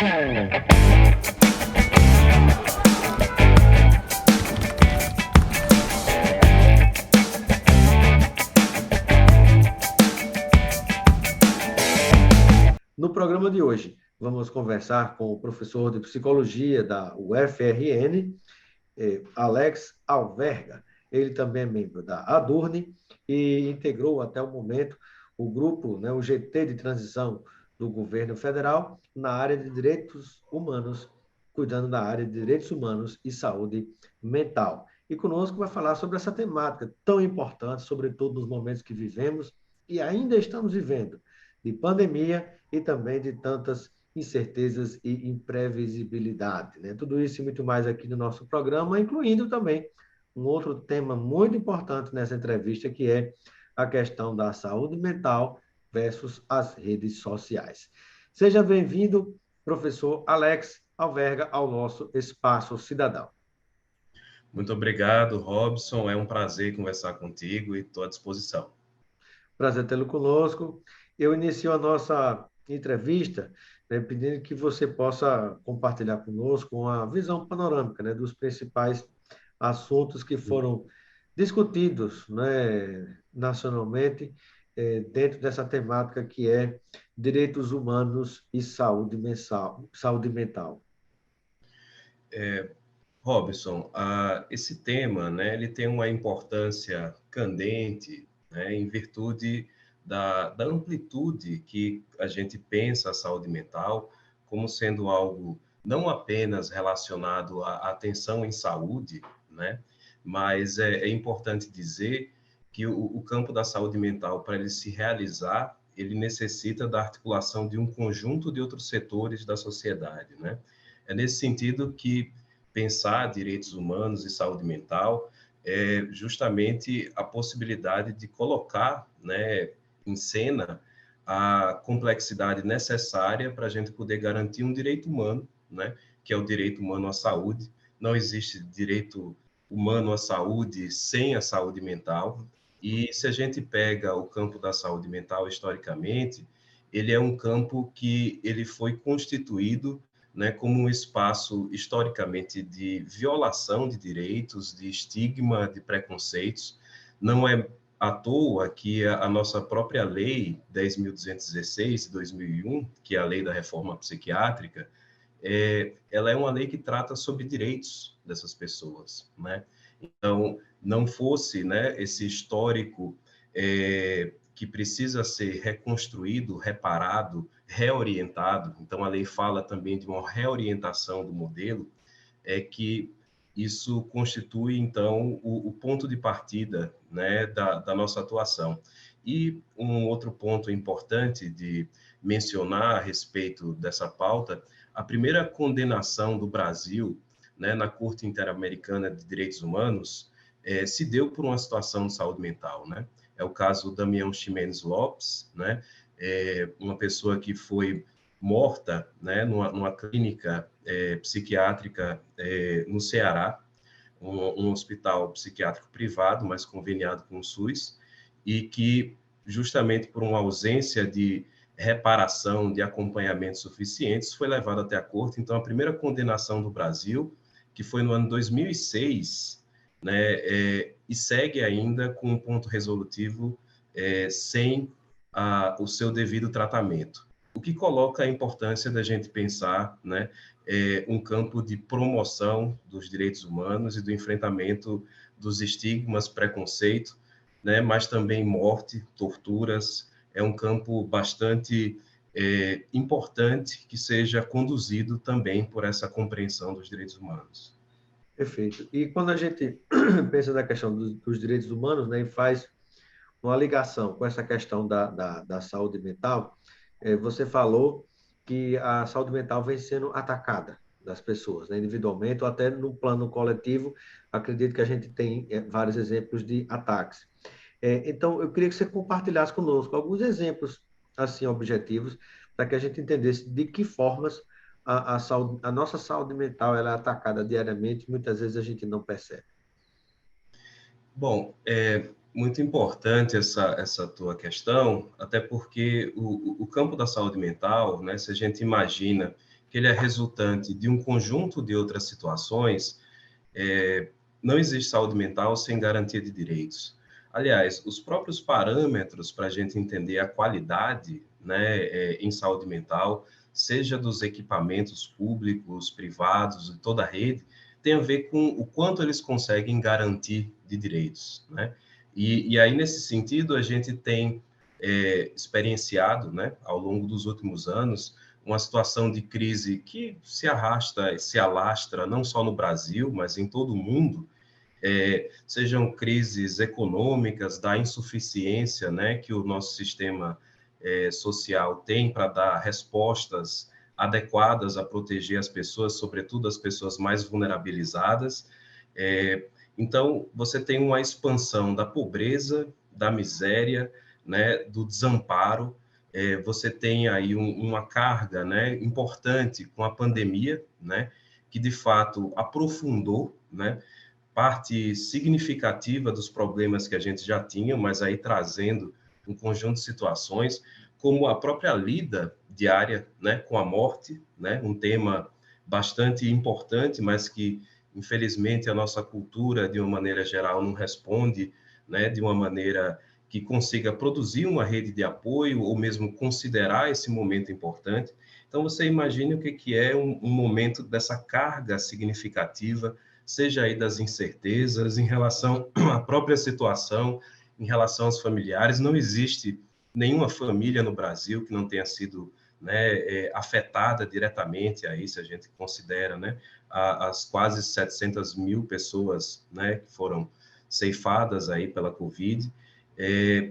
No programa de hoje, vamos conversar com o professor de psicologia da UFRN, Alex Alverga. Ele também é membro da ADURN e integrou até o momento o grupo, o GT de transição do governo federal na área de direitos humanos, cuidando da área de direitos humanos e saúde mental. E conosco vai falar sobre essa temática tão importante, sobretudo nos momentos que vivemos e ainda estamos vivendo, de pandemia e também de tantas incertezas e imprevisibilidade, né? Tudo isso e muito mais aqui no nosso programa, incluindo também um outro tema muito importante nessa entrevista, que é a questão da saúde mental versus as redes sociais. Seja bem-vindo, professor Alex Alverga, ao nosso Espaço Cidadão. Muito obrigado, Robson. É um prazer conversar contigo e estou à disposição. Prazer tê-lo conosco. Eu inicio a nossa entrevista, pedindo que você possa compartilhar conosco uma visão panorâmica, dos principais assuntos que foram discutidos, nacionalmente, dentro dessa temática que é direitos humanos e saúde mental. Robson, esse tema, ele tem uma importância candente, em virtude da amplitude que a gente pensa a saúde mental como sendo algo não apenas relacionado à atenção em saúde, mas é importante dizer que o campo da saúde mental, para ele se realizar, ele necessita da articulação de um conjunto de outros setores da sociedade, É nesse sentido que pensar direitos humanos e saúde mental é justamente a possibilidade de colocar, em cena a complexidade necessária para a gente poder garantir um direito humano, que é o direito humano à saúde. Não existe direito humano à saúde sem a saúde mental. E se a gente pega o campo da saúde mental historicamente, ele é um campo que ele foi constituído como um espaço historicamente de violação de direitos, de estigma, de preconceitos. Não é à toa que a nossa própria lei 10.216 de 2001, que é a lei da reforma psiquiátrica, ela é uma lei que trata sobre direitos dessas pessoas, Então, não fosse, esse histórico que precisa ser reconstruído, reparado, reorientado. Então, a lei fala também de uma reorientação do modelo, que isso constitui, então, o ponto de partida, da nossa atuação. E um outro ponto importante de mencionar a respeito dessa pauta, a primeira condenação do Brasil, na Corte Interamericana de Direitos Humanos, se deu por uma situação de saúde mental, É o caso Damião Ximenes Lopes, uma pessoa que foi morta, numa clínica psiquiátrica no Ceará, um hospital psiquiátrico privado, mas conveniado com o SUS, e que, justamente por uma ausência de reparação, de acompanhamento suficientes, foi levado até a corte. Então, a primeira condenação do Brasil, que foi no ano 2006, e segue ainda com um ponto resolutivo sem o seu devido tratamento. O que coloca a importância da gente pensar, um campo de promoção dos direitos humanos e do enfrentamento dos estigmas, preconceito, mas também morte, torturas. É um campo bastante importante que seja conduzido também por essa compreensão dos direitos humanos. Perfeito. E quando a gente pensa na questão dos direitos humanos, e faz uma ligação com essa questão da saúde mental, você falou que a saúde mental vem sendo atacada das pessoas, individualmente ou até no plano coletivo. Acredito que a gente tem vários exemplos de ataques. Então, eu queria que você compartilhasse conosco alguns exemplos assim objetivos para que a gente entendesse de que formas a nossa saúde mental ela é atacada diariamente, muitas vezes a gente não percebe. Bom, é muito importante essa tua questão, até porque o campo da saúde mental, se a gente imagina que ele é resultante de um conjunto de outras situações, não existe saúde mental sem garantia de direitos. Aliás, os próprios parâmetros para a gente entender a qualidade, né, em saúde mental, seja dos equipamentos públicos, privados, de toda a rede, tem a ver com o quanto eles conseguem garantir de direitos, né? E aí, nesse sentido, a gente tem experienciado, né, ao longo dos últimos anos, uma situação de crise que se arrasta, se alastra, não só no Brasil, mas em todo o mundo, sejam crises econômicas, da insuficiência, né, que o nosso sistema social tem para dar respostas adequadas a proteger as pessoas, sobretudo as pessoas mais vulnerabilizadas. Então, você tem uma expansão da pobreza, da miséria, né, do desamparo. Você tem aí uma carga, né, importante com a pandemia, né, que de fato aprofundou, né, parte significativa dos problemas que a gente já tinha, mas aí trazendo um conjunto de situações, como a própria lida diária, né, com a morte, né, um tema bastante importante, mas que, infelizmente, a nossa cultura, de uma maneira geral, não responde, né, de uma maneira que consiga produzir uma rede de apoio ou mesmo considerar esse momento importante. Então, você imagine o que é um momento dessa carga significativa, seja aí das incertezas em relação à própria situação, em relação aos familiares. Não existe nenhuma família no Brasil que não tenha sido, né, afetada diretamente aí, se a gente considera, né, as quase 700 mil pessoas, né, que foram ceifadas aí pela Covid.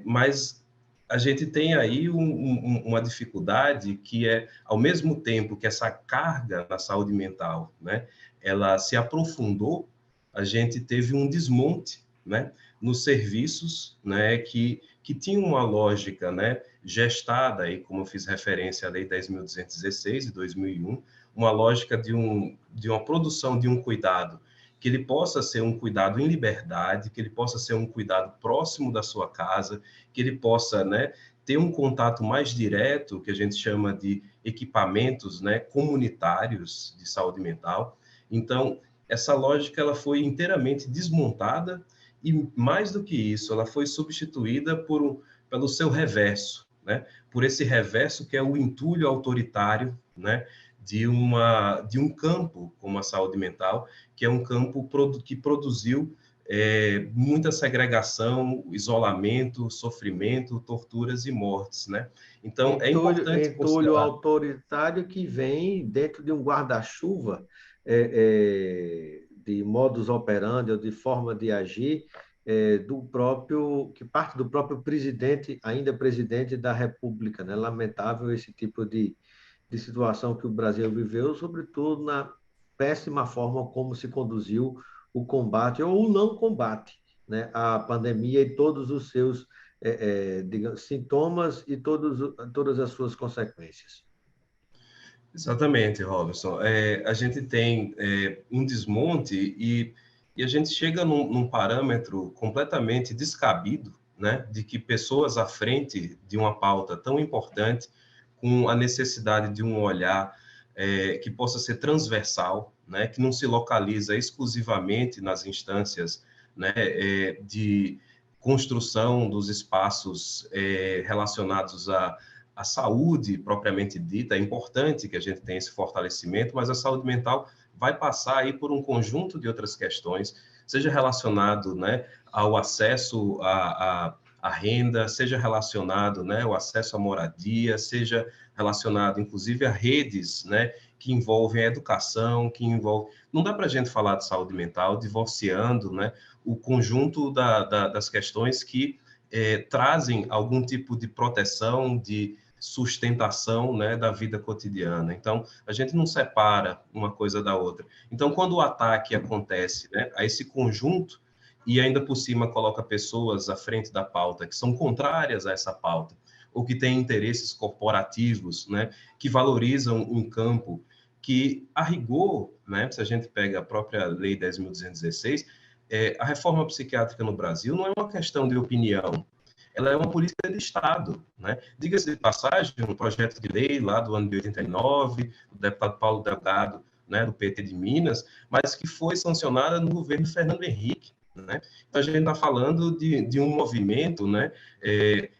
Mas a gente tem aí uma dificuldade que é, ao mesmo tempo que essa carga na saúde mental, né, ela se aprofundou, a gente teve um desmonte, né, nos serviços, né, que tinham uma lógica, né, gestada aí, como eu fiz referência à Lei 10.216 de 2001, uma lógica de uma produção de um cuidado que ele possa ser um cuidado em liberdade, que ele possa ser um cuidado próximo da sua casa, que ele possa, né, ter um contato mais direto, que a gente chama de equipamentos, né, comunitários de saúde mental. Então, essa lógica ela foi inteiramente desmontada e, mais do que isso, ela foi substituída pelo seu reverso, né? Por esse reverso que é o entulho autoritário, né? De um campo como a saúde mental, que é um campo que produziu muita segregação, isolamento, sofrimento, torturas e mortes, né? Então, é importante Entulho considerar. autoritário que vem dentro de um guarda-chuva de modus operandi ou de forma de agir do próprio, que parte do próprio presidente, ainda presidente da República, né? Lamentável esse tipo de situação que o Brasil viveu, sobretudo na péssima forma como se conduziu o combate ou o não combate, né, à pandemia e todos os seus digamos, sintomas e todas as suas consequências. Exatamente, Robinson. A gente tem um desmonte e a gente chega num parâmetro completamente descabido, né, de que pessoas à frente de uma pauta tão importante, com a necessidade de um olhar que possa ser transversal, né, que não se localiza exclusivamente nas instâncias, né, de construção dos espaços relacionados a saúde propriamente dita. É importante que a gente tenha esse fortalecimento, mas a saúde mental vai passar aí por um conjunto de outras questões, seja relacionado, né, ao acesso à renda, seja relacionado, né, ao acesso à moradia, seja relacionado, inclusive, a redes, né, que envolvem a educação, que envolve... Não dá para a gente falar de saúde mental divorciando, né, o conjunto das questões que trazem algum tipo de proteção, de sustentação, né, da vida cotidiana. Então, a gente não separa uma coisa da outra. Então, quando o ataque acontece, né, a esse conjunto, e ainda por cima coloca pessoas à frente da pauta que são contrárias a essa pauta, ou que têm interesses corporativos, né, que valorizam um campo que, a rigor, né, se a gente pega a própria Lei 10.216, a reforma psiquiátrica no Brasil não é uma questão de opinião, ela é uma política de Estado, né? Diga-se de passagem, um projeto de lei lá do ano de 89, do deputado Paulo Delgado, né, do PT de Minas, mas que foi sancionada no governo Fernando Henrique, né? Então, a gente está falando de um movimento, né,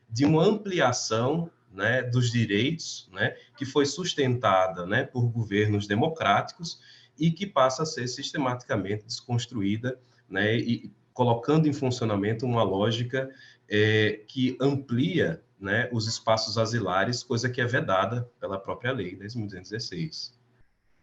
de uma ampliação, né, dos direitos, né, que foi sustentada, né, por governos democráticos e que passa a ser sistematicamente desconstruída, né, e colocando em funcionamento uma lógica que amplia, né, os espaços asilares, coisa que é vedada pela própria lei de 2016.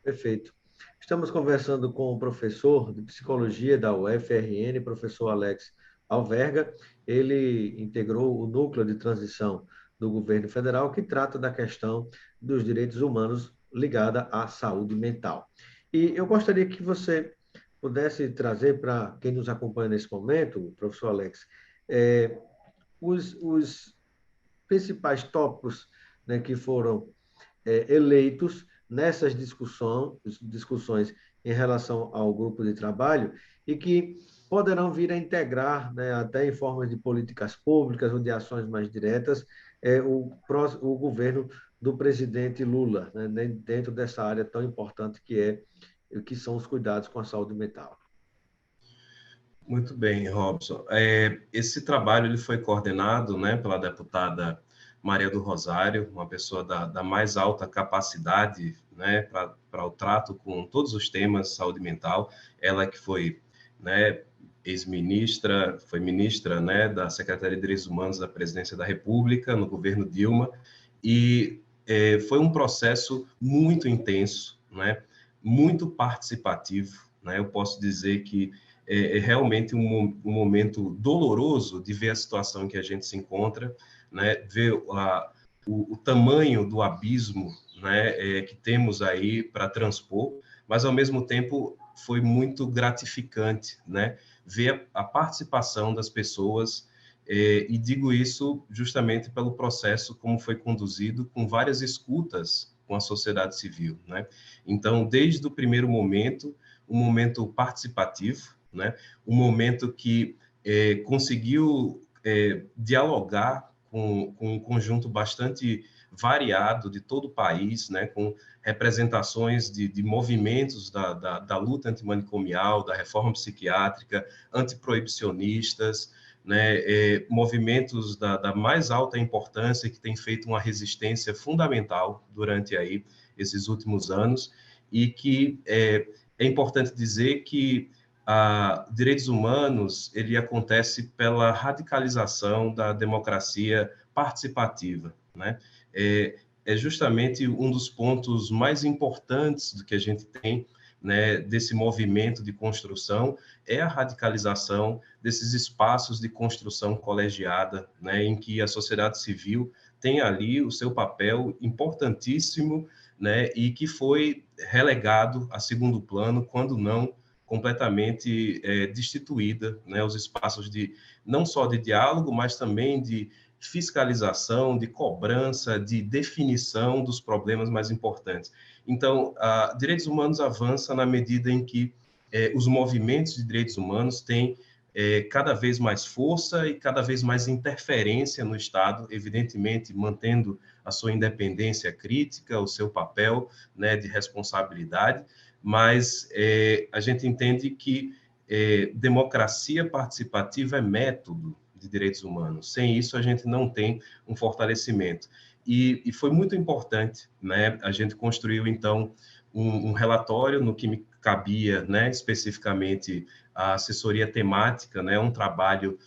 Perfeito. Estamos conversando com o professor de psicologia da UFRN, professor Alex Alverga. Ele integrou o núcleo de transição do governo federal que trata da questão dos direitos humanos ligada à saúde mental. E eu gostaria que você pudesse trazer para quem nos acompanha nesse momento, professor Alex, os principais tópicos, né, que foram eleitos nessas discussões em relação ao grupo de trabalho e que poderão vir a integrar, né, até em forma de políticas públicas ou de ações mais diretas, o governo do presidente Lula, né, dentro dessa área tão importante que são os cuidados com a saúde mental. Muito bem, Robson. Esse trabalho ele foi coordenado, né, pela deputada Maria do Rosário, uma pessoa da mais alta capacidade, né, para o trato com todos os temas de saúde mental. Ela que foi, né, ex-ministra, foi ministra, né, da Secretaria de Direitos Humanos da Presidência da República, no governo Dilma, e foi um processo muito intenso, né, muito participativo, né. Eu posso dizer que é realmente um momento doloroso de ver a situação em que a gente se encontra, né? Ver o tamanho do abismo, né, que temos aí para transpor, mas, ao mesmo tempo, foi muito gratificante, né, ver a participação das pessoas, e digo isso justamente pelo processo como foi conduzido, com várias escutas com a sociedade civil, né? Então, desde o primeiro momento, um momento participativo, né? Um momento que conseguiu dialogar com um conjunto bastante variado de todo o país, né? Com representações de movimentos da luta antimanicomial, da reforma psiquiátrica, antiproibicionistas, né? Movimentos da mais alta importância que têm feito uma resistência fundamental durante aí esses últimos anos e que é importante dizer que direitos humanos ele acontece pela radicalização da democracia participativa, né? É justamente um dos pontos mais importantes do que a gente tem, né, desse movimento de construção, é a radicalização desses espaços de construção colegiada, né, em que a sociedade civil tem ali o seu papel importantíssimo, né, e que foi relegado a segundo plano, quando não completamente destituída, né, os espaços de não só de diálogo, mas também de fiscalização, de cobrança, de definição dos problemas mais importantes. Então, direitos humanos avança na medida em que os movimentos de direitos humanos têm cada vez mais força e cada vez mais interferência no Estado, evidentemente mantendo a sua independência crítica, o seu papel, né, de responsabilidade, mas a gente entende que democracia participativa é método de direitos humanos. Sem isso, a gente não tem um fortalecimento. E foi muito importante, né? A gente construiu, então, um relatório no que me cabia, né, especificamente a assessoria temática, né, um trabalho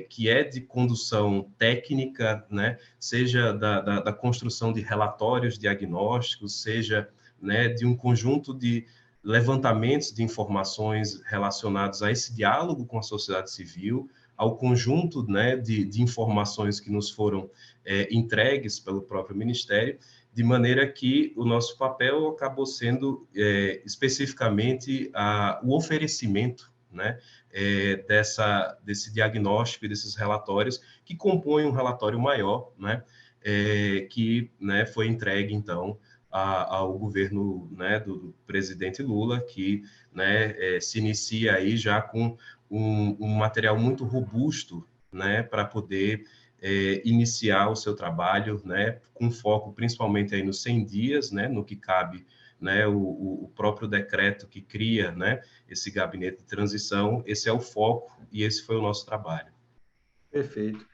que é de condução técnica, né, seja da construção de relatórios diagnósticos, seja, né, de um conjunto de levantamentos de informações relacionados a esse diálogo com a sociedade civil, ao conjunto, né, de informações que nos foram entregues pelo próprio Ministério, de maneira que o nosso papel acabou sendo especificamente o oferecimento, né, desse diagnóstico e desses relatórios que compõem um relatório maior, né, que, né, foi entregue, então, ao governo, né, do presidente Lula, que, né, se inicia aí já com um material muito robusto, né, para poder iniciar o seu trabalho, né, com foco principalmente aí nos 100 dias, né, no que cabe, né, o próprio decreto que cria, né, esse gabinete de transição. Esse é o foco e esse foi o nosso trabalho. Perfeito.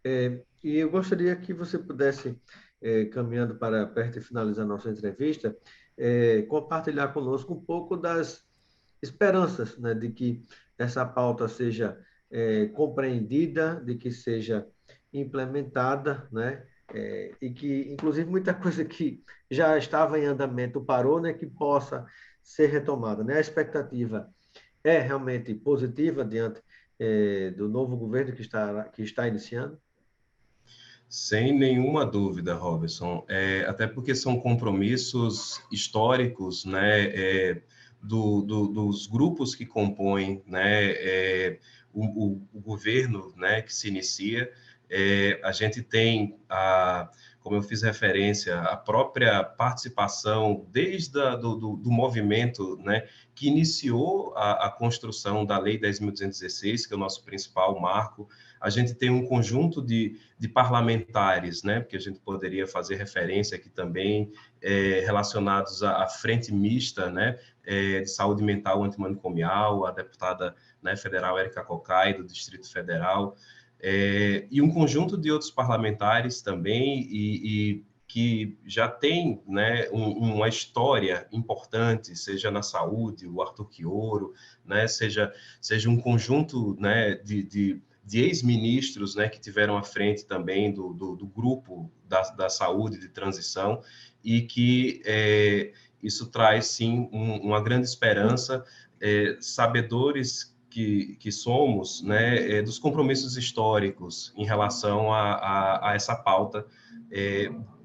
E eu gostaria que você pudesse, caminhando para perto e finalizar a nossa entrevista, compartilhar conosco um pouco das esperanças, né, de que essa pauta seja compreendida, de que seja implementada, né, e que, inclusive, muita coisa que já estava em andamento parou, né, que possa ser retomada, né? A expectativa é realmente positiva diante do novo governo que está iniciando? Sem nenhuma dúvida, Robertson, até porque são compromissos históricos, né, dos grupos que compõem, né, o governo, né, que se inicia. A gente tem, como eu fiz referência, a própria participação desde do movimento, né, que iniciou a construção da Lei 10.216, que é o nosso principal marco. A gente tem um conjunto de parlamentares, né, porque a gente poderia fazer referência aqui também, relacionados à frente mista, né, de saúde mental antimanicomial, a deputada, né, federal Érica Cocai, do Distrito Federal, e um conjunto de outros parlamentares também, e que já tem, né, uma história importante, seja na saúde, o Arthur Quioro, né, seja um conjunto, né, de ex-ministros, né, que tiveram à frente também do grupo da saúde de transição, e que isso traz, sim, uma grande esperança, sabedores que somos, né, dos compromissos históricos em relação a essa pauta,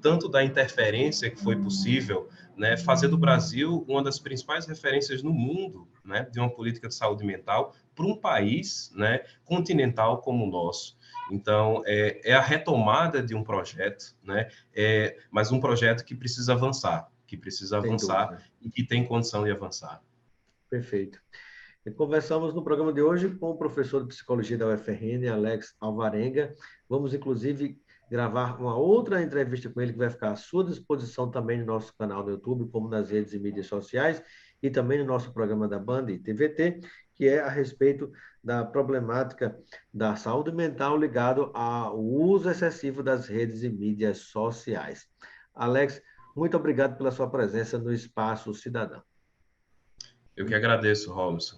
tanto da interferência que foi possível, né, fazer do Brasil uma das principais referências no mundo, né, de uma política de saúde mental para um país, né, continental como o nosso. Então, é a retomada de um projeto, né, mas um projeto que precisa avançar, Sem dúvida. e que tem condição de avançar. Perfeito. E conversamos no programa de hoje com o professor de psicologia da UFRN, Alex Alvarenga. Vamos, inclusive, gravar uma outra entrevista com ele que vai ficar à sua disposição também no nosso canal no YouTube, como nas redes e mídias sociais, e também no nosso programa da Band e TVT, que é a respeito da problemática da saúde mental ligado ao uso excessivo das redes e mídias sociais. Alex, muito obrigado pela sua presença no Espaço Cidadão. Eu que agradeço, Robson.